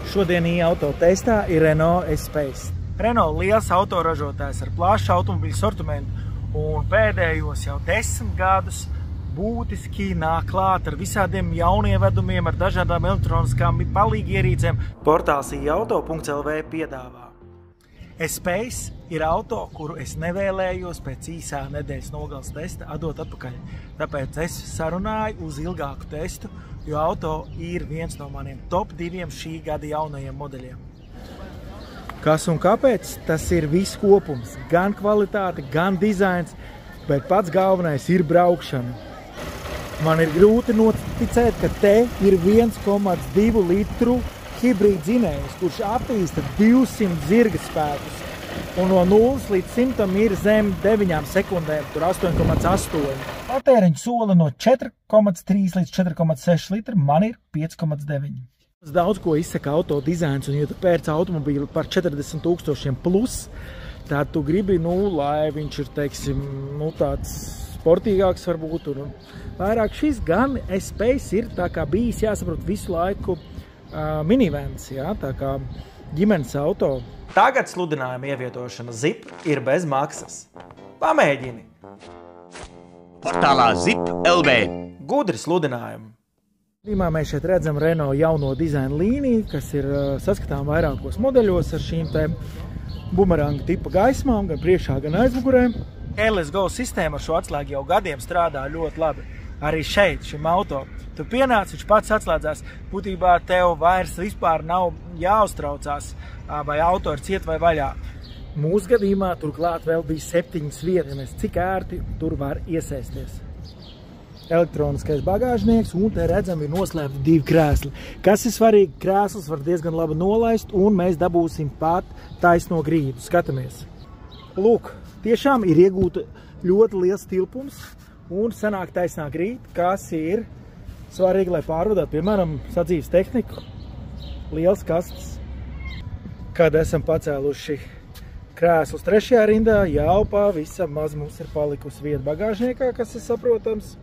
Šodienī auto testā ir Renault S-Space. Renault liels autoražotājs ar plašu automobīļu sortimentu un pēdējos jau 10 gadus būtiski nāk klāt ar visādiem jaunievedumiem, ar dažādām elektroniskām palīgierīcēm. Portāls iauto.lv piedāvā. S-Space ir auto, kuru es nevēlējos pēc īsā nedēļas nogales testa atdot atpakaļ. Tāpēc es sarunāju uz ilgāku testu, jo auto ir viens no maniem top 2 šī gada jaunajiem modeļiem. Kas un kāpēc? Tas ir viss kopums. Gan kvalitāte, gan dizains, bet pats galvenais ir braukšana. Man ir grūti noticēt, ka te ir 1,2 litru hibrīd dzinējs, kurš attīsta 200 zirga spēkus. Un no 0 līdz 100 ir zem 9 sekundēm, tur 8,8. Patēriņu sola no 4,3 līdz 4,6 litri, man ir 5,9. Daudz ko izsaka auto dizains, un ja tu pērc automobīli par 40 000 plus, tad tu gribi, lai viņš ir, teiksim, tāds sportīgāks varbūt, un vairāk šis gan S-Space ir tā kā bijis, jāsaprot, visu laiku minivans, tā kā ģimenes auto. Tagad sludinājuma ievietošana ZIP ir bez maksas. Pamēģini! Portālā ZIP.LV. Gudri sludinājumi. Mēs šeit redzam Renault jauno dizaina līniju, kas ir saskatām vairākos modeļos ar šīm te bumeranga tipa gaismām, gan priekšā, gan aizmugurē. Keyless Go sistēma ar šo atslēgu jau gadiem strādā ļoti labi. Arī šeit, šim auto. Tu pienāc, viņš pats atslēdzās. Būtībā tev vairs vispār nav jāuztraucās, vai auto ir ciet vai vaļā. Mūsu gadījumā turklāt vēl bija 7 vietas, cik ērti tur var iesēsties. Elektroniskais bagāžnieks, un te redzam ir noslēpti 2 krēsli. Kas ir svarīgi, krēsls var diezgan labi nolaist, un mēs dabūsim pat taisno grīdu. Skatamies. Lūk, tiešām ir iegūta ļoti liels tilpums, un sanāk taisnā grīda, kas ir svarīgi, lai pārvadātu, piemēram, sadzīves tehniku, liels kastes. Kad esam pacēluši krēslus 3. rindā, jau pavisam maz mums ir palikusi vieta bagāžniekā, kas ir saprotams.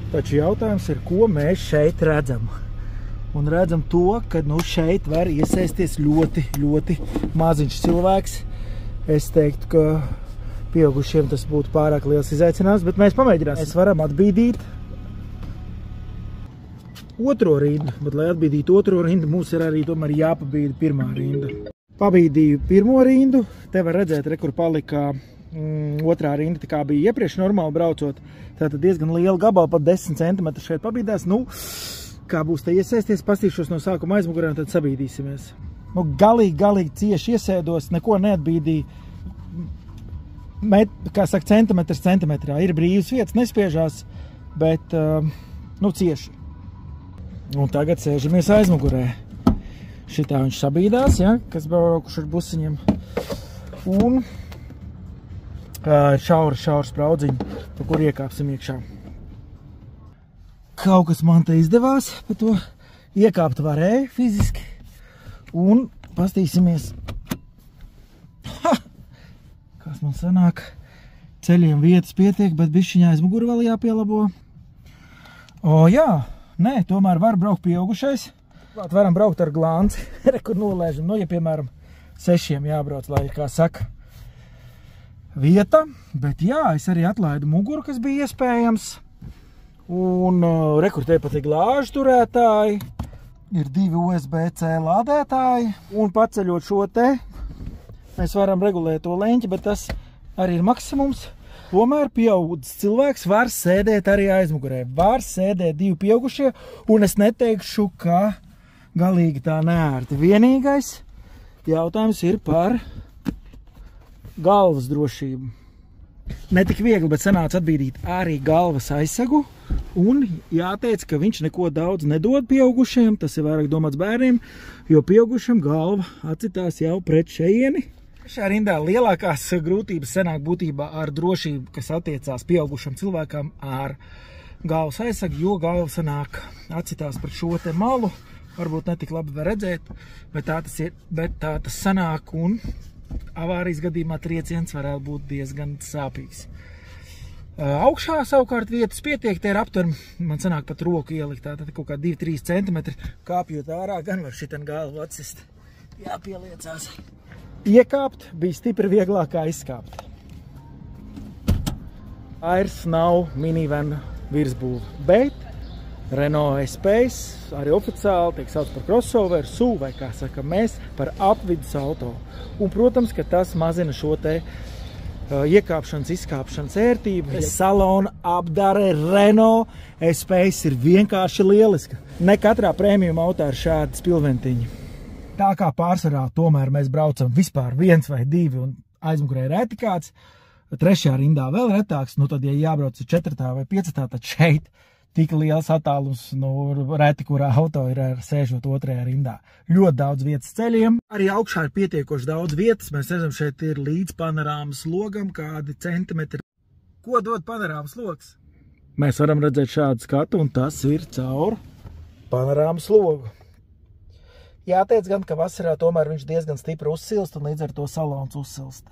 Taču jautājums ir, ko mēs šeit redzam. Un redzam to, ka šeit var iesēsties ļoti, ļoti maziņš cilvēks. Es teiktu, ka pieaugušiem tas būtu pārāk liels izaicinājums, bet mēs pamēģināsim. Mēs varam atbīdīt otro rindu, bet, lai atbīdītu otro rindu, mums ir arī tomēr jāpabīda 1. rinda. Pabīdīju 1. rindu, te var redzēt, kur palika 2. rinda, tā kā bija iepriekš normāli braucot. Tātad diezgan liela gabala, pat 10 cm šeit pabīdās. Kā būs te iesēsties, pastīšos no sākuma aizmugurē, un tad sabīdīsimies. Galīgi cieši iesēdos, neko neatbīdīju. Kā saka, centimetrs centimetrā. Ir brīvas vietas, nespiežās, bet, cieši. Un tagad sēžamies aizmugurē. Šitā viņš sabīdās, kas braukuši ar busiņiem. Un šaurs spraudziņi, pa kur iekāpsim iekšā. Kaut kas man te izdevās, pa to iekāpt varēja fiziski. Un pastīsimies. Kas man sanāk? Ceļiem vietas pietiek, bet bišķiņā aizmuguri vēl jāpielabo. Tomēr var braukt pieaugušais. Varam braukt ar glānci, kur nolēžam. Ja, piemēram, 6 jābrauc, lai, kā saka, vieta. Bet es arī atlaidu muguru, kas bija iespējams. Un kur te pat ir glāžu turētāji. Ir 2 USB-C lādētāji. Un paceļot šo te, mēs varam regulēt to leņķi, bet tas arī ir maksimums. Tomēr pieaugušs cilvēks var sēdēt arī aizmugurē. Var sēdēt 2 pieaugušie, un es neteikšu, ka galīgi tā neērti. Vienīgais jautājums ir par galvas drošību. Ne tik viegli, bet sanāca atbīdīt arī galvas aizsegu. Un jāteic, ka viņš neko daudz nedod pieaugušiem, tas ir vairāk domāts bērniem, jo pieaugušiem galva atcitās jau pret šejieni. Šajā rindā lielākās grūtības sanāk būtībā ar drošību, kas attiecās pieaugušam cilvēkam ar galvas aizsegu, jo galva sanāk atcitās pret šo te malu. Varbūt netik labi var redzēt, bet tā tas sanāk, un avārijas gadījumā trieciens varētu būt diezgan sāpīgs. Augšā savukārt vietas pietiek, te ir aptver, man sanāk pat roku ielikt, tātad kaut kā 2-3 centimetri kāpjot ārā, gan var šitan galvu atsist. Jāpieliecās. Iekāpt bija stipri vieglāk kā izkāpt. Vairs nav minivan virsbūve, bet Renault E-Space arī oficiāli tiek sauc par crossover, SUV vai kā saka mēs, par apvidus auto. Un, protams, ka tas mazina šo te iekāpšanas, izkāpšanas ērtību. Salona apdare Renault E-Space ir vienkārši lieliska. Ne katrā premium autā ir šādi spilventiņi. Tā kā pārsvarā tomēr mēs braucam vispār 1 vai 2 un aizmugurē ir reti kāds, 3. rindā vēl retāks, nu tad, ja jābrauc 4. vai 5, tad šeit tik liels attālums, nu, reti, kurā auto ir sēžot 2. rindā. Ļoti daudz vietas ceļiem. Arī augšā ir pietiekoši daudz vietas. Mēs redzam, šeit ir līdz panorāmas logam kādi centimetri. Ko dod panorāmas logs? Mēs varam redzēt šādu skatu, un tas ir caur panorāmas logu. Jāteic gan, ka vasarā tomēr viņš diezgan stipri uzsilst, un līdz ar to salons uzsilst.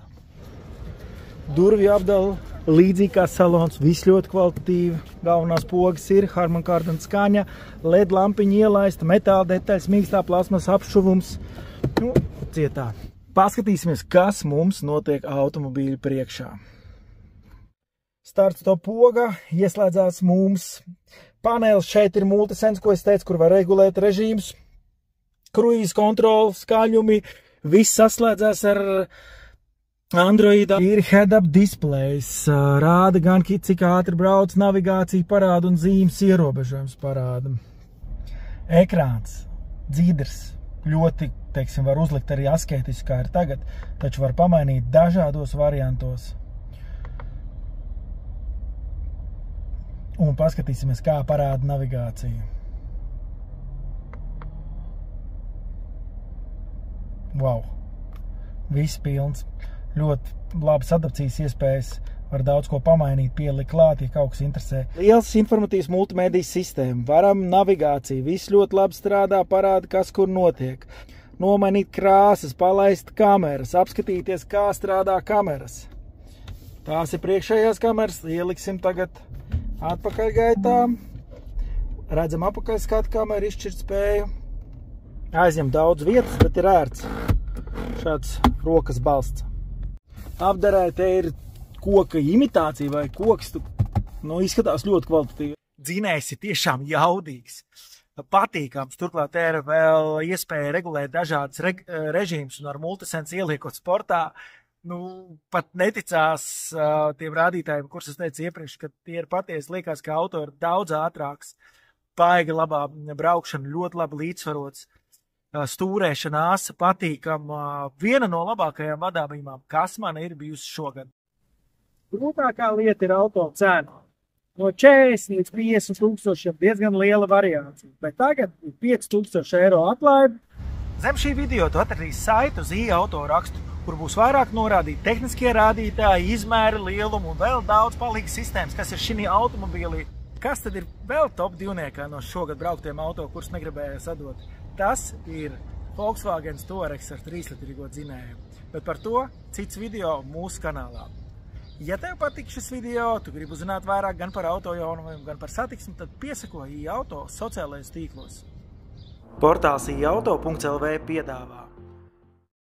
Durvju apdala līdzīgi kā salons, viss ļoti kvalitatīvi. Galvenās pogas ir Harman Kardon skaņa, LED lampiņa ielaista, metāla detaļas, mīkstā plasmas apšuvums. Nu, cietā. Paskatīsimies, kas mums notiek automobīļu priekšā. Start stop poga, ieslēdzās mums. Panelis šeit ir multisense, ko es teicu, kur var regulēt režīmus. Kruīz kontroli, skaļumi, viss saslēdzās ar Androidā. Ir head-up displays, rāda gan cik ātri brauc, navigācija parāda un zīmes ierobežojums parāda. Ekrāns, dzīdrs, ļoti, teiksim, var uzlikt arī asketiski, kā ir tagad, taču var pamainīt dažādos variantos. Un paskatīsimies, kā parāda navigācija. Wow, viss pilns. Ļoti labas adapcijas iespējas, var daudz ko pamainīt, pielikt klāt, ja kaut kas interesē. Liels informatīvs multimedijas sistēma, varam navigāciju, viss ļoti labi strādā, parāda, kas kur notiek. Nomainīt krāsas, palaist kameras, apskatīties, kā strādā kameras. Tās ir priekšējās kameras, ieliksim tagad atpakaļgaitā. Redzam apakaļskatu kameru, izšķirt spēju. Aizņem daudz vietas, bet ir ērts. Šāds rokas balsts. Apdarē te ir koka imitācija vai koks, nu, izskatās ļoti kvalitatīvi. Dzinējs ir tiešām jaudīgs, patīkams, turklāt te ir vēl iespēja regulēt dažādas režīmus un ar multisense ieliekot sportā. Nu, pat neticās tiem rādītājiem, kurus es teicu iepriekš, ka tie ir patiesi, liekas, ka auto ir daudz ātrāks, paiga labā braukšana, ļoti labi līdzsvarots. Stūrēšana āsa patīkama, viena no labākajām vadāmībām, kas man ir bijusi šogad. Grūtākā lieta ir auto cena. No 40 līdz 50 tūkstošiem diezgan liela variācija, bet tagad ir 5000 eiro atlaide. Zem šī video tu atradīsi saiti uz e-auto rakstu, kur būs vairāk norādīti tehniskie rādītāji, izmēri, lielumu un vēl daudz palīgas sistēmas, kas ir šī automobīlī. Kas tad ir vēl top 2 no šogad brauktiem auto, kurus negribēja sadot? Tas ir Volkswagen Touareg ar 3-litrīgo dzinēju, bet par to cits video mūsu kanālā. Ja tev patīk šis video, tu gribi uzzināt vairāk gan par auto jaunumiem, gan par satiksmi, tad piesako e-auto sociālajos tīklos. Portāls e-auto.lv piedāvā